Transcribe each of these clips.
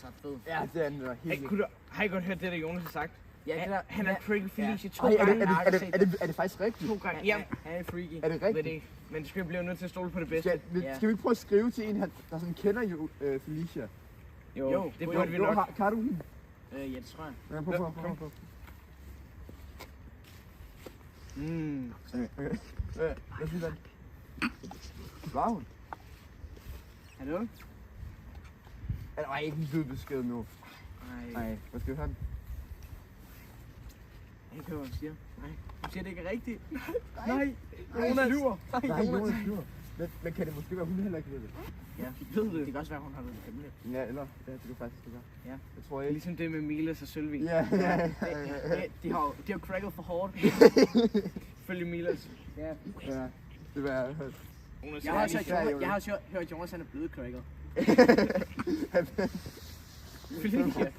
altså ret fed. Ja, det er den der helt Hey, har I godt hørt det, der Jonas har sagt? Ja, det der, Han har tricket Felicia 2 Ej, gange. er det faktisk rigtigt? 2 gange. Han, Ja, han er freaky. Er det ved det rigtigt? ikke. Men skal vi blive nødt til at stole på det bedste? Skal vi ikke prøve at skrive til en, der sådan kender jo Felicia? Jo, det burde vi nok. Kan du hende? Ja, det tror jeg. Ja, prøv. Hvad siger den? Var hun? Hallo? Ej, ikke en lydbesked nu. Nej, hvad skal vi have den? Jeg kan høre, hvad hun siger. Nej, hun siger det ikke er rigtigt. Nej, Jonas lyver. Nej, Jonas lyver. Men kan det måske være, hun heller ikke ved det? Ja, ved det. Det kan også være, hun har været hemmeligt. Ja, eller? Ja, det kan faktisk det være. Ja. Jeg tror ikke. Ligesom det med Milas og Sølvi. Ja. De har jo cracket for hårdt. Følge Milas. Ja. Ja, det var jeg hørt. Jeg har også hørt, Jonas han er blevet cracket. Felicia.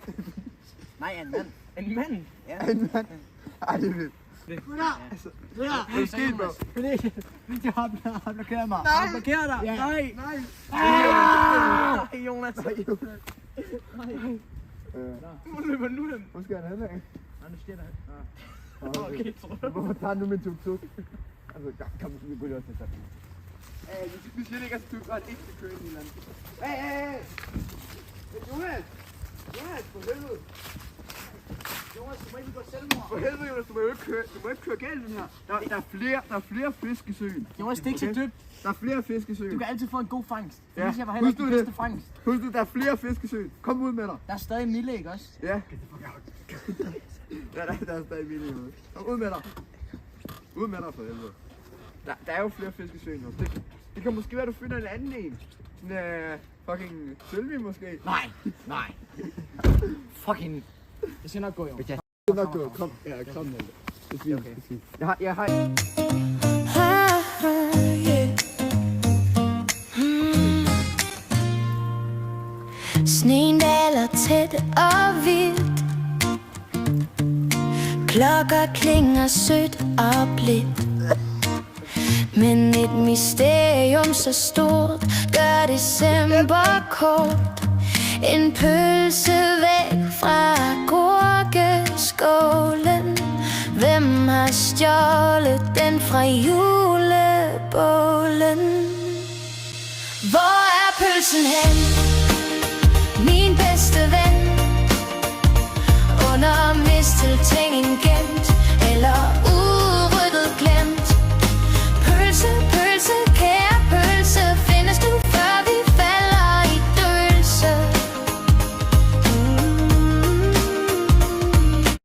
Nej, en mand. En mand? Ja. En mand. Ej, det er vildt. Hvad er sket, bro? Felicia har blokeret mig. Nej. Han blokerer dig. Ja. Nej. Nej, Jonas. Nej, Jonas. Hvor løber nu hen? Hvor skal han hen af? Nej, nu sker der. Okay, tror jeg. Hvorfor tager han nu min tuk-tuk? Altså, kom, vi burde også tage det. Vi siger ikke, at du godt ikke skal køre ind i landet. Hey! Jonas! Jonas, for helvede! Jonas, du må ikke gå selvmord. For helvede, Jonas, du må ikke køre galt den her. Der er flere fisk i søen. Jonas, det er ikke så dybt. Der er flere fisk i søen. Du kan altid få en god fangst. Ja. Felicia var heller ikke Husk den nu bedste fangst. Husk du, der er flere fisk i søen. Kom ud med dig. Der er stadig Mille, ikke også? Ja. Ja, der er stadig vildt ud. Kom ud med dig. Ud med dig for helvede. Der er jo flere fisk i søen også. Det kan måske være, at du finder en anden en. Sådan fucking Sølvi måske. Nej. Fucking. Det skal nok gå, jo. Det er nok gå. Kom. Ja, kom med det. Det er fint. Okay. Det er fint. Jeg har... Sneen daler tæt og vildt. Klokker klinger sødt og blidt. Men et mysterium så stort gør december kort. En pølse væk fra gurkeskålen. Hvem har stjålet den fra julebålen? Hvor er pølsen hen?